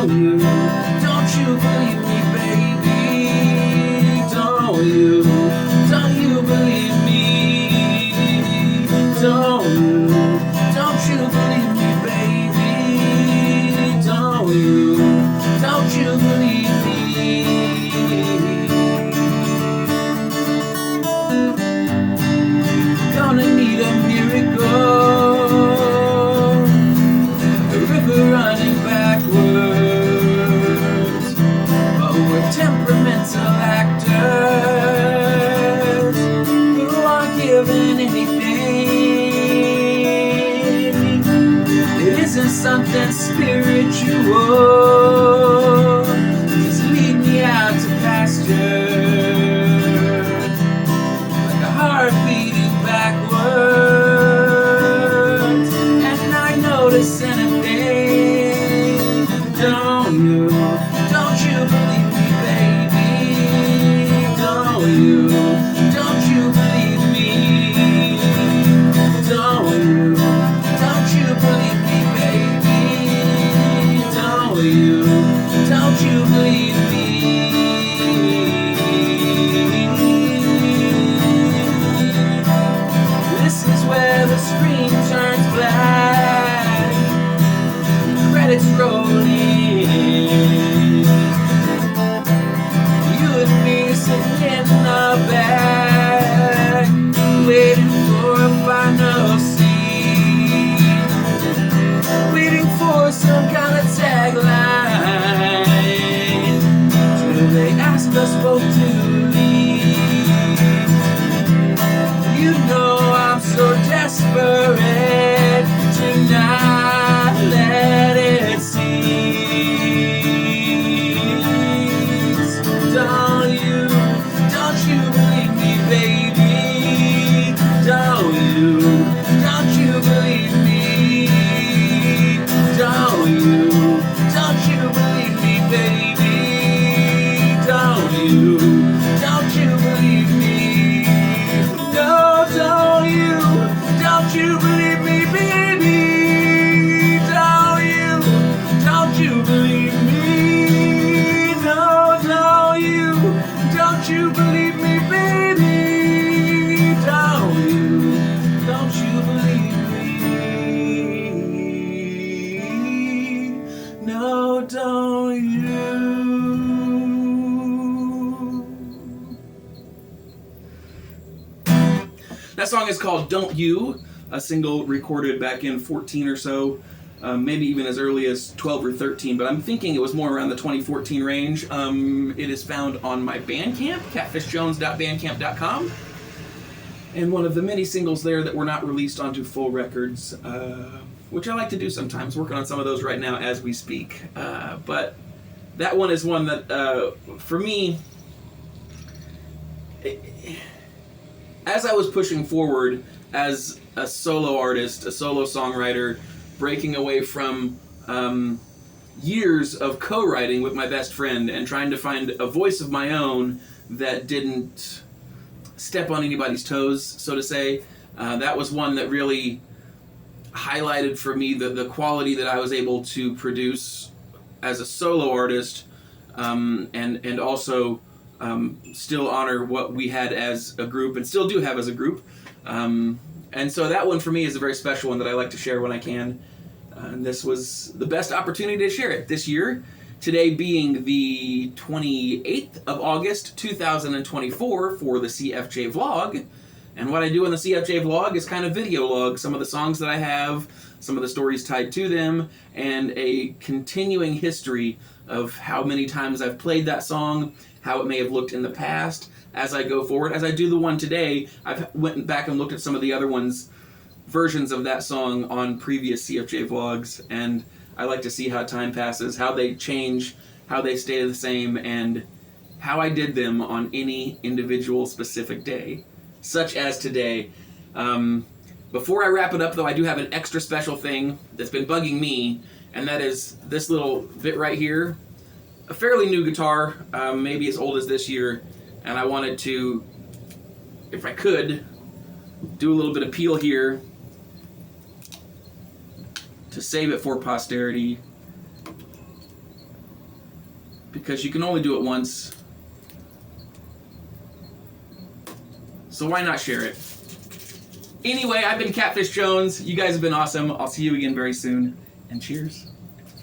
don't you believe me, baby? Don't you believe me? Don't you believe me, baby? Don't you believe me? Gonna need a miracle, a river running backwards, but we're temperamental actors who aren't given anything. It isn't something spiritual. Just lead me out to pasture, like a heart beating backwards, and I notice anything. Don't you believe me, baby? Don't you believe me? Don't you believe me, baby? Don't you believe me? This is where the screen turns black, credits rolling, you and me sitting in the back, waiting for a final scene, waiting for some kind of tagline, till they ask us both to leave. You know I'm so desperate to not let it cease. Don't you believe me, baby? Don't you believe me? Don't you believe me, baby? Don't you believe me? No, don't you believe me, baby? Don't you believe me? No, don't you believe me, baby? Don't you believe me? No, don't you? That song is called Don't You, a single recorded back in 14 or so, maybe even as early as 12 or 13, but I'm thinking it was more around the 2014 range. It is found on my Bandcamp, catfishjones.bandcamp.com, and one of the many singles there that were not released onto full records, which I like to do sometimes, working on some of those right now as we speak. But that one is one that, for me, as I was pushing forward as a solo artist, a solo songwriter, breaking away from years of co-writing with my best friend and trying to find a voice of my own that didn't step on anybody's toes, so to say, that was one that really highlighted for me the quality that I was able to produce as a solo artist, and also still honor what we had as a group and still do have as a group. And so that one for me is a very special one that I like to share when I can. And this was the best opportunity to share it this year. Today being the 28th of August, 2024 for the CFJ vlog. And what I do in the CFJ vlog is kind of video log some of the songs that I have, some of the stories tied to them, and a continuing history of how many times I've played that song, how it may have looked in the past as I go forward. As I do the one today, I've went back and looked at some of the other ones, versions of that song on previous CFJ vlogs, and I like to see how time passes, how they change, how they stay the same, and how I did them on any individual specific day, such as today. Before I wrap it up, though, I do have an extra special thing that's been bugging me, and that is this little bit right here. A fairly new guitar, maybe as old as this year, and I wanted to, if I could, do a little bit of peel here to save it for posterity. because you can only do it once. So why not share it? Anyway, I've been Catfish Jones. You guys have been awesome. I'll see you again very soon. And cheers.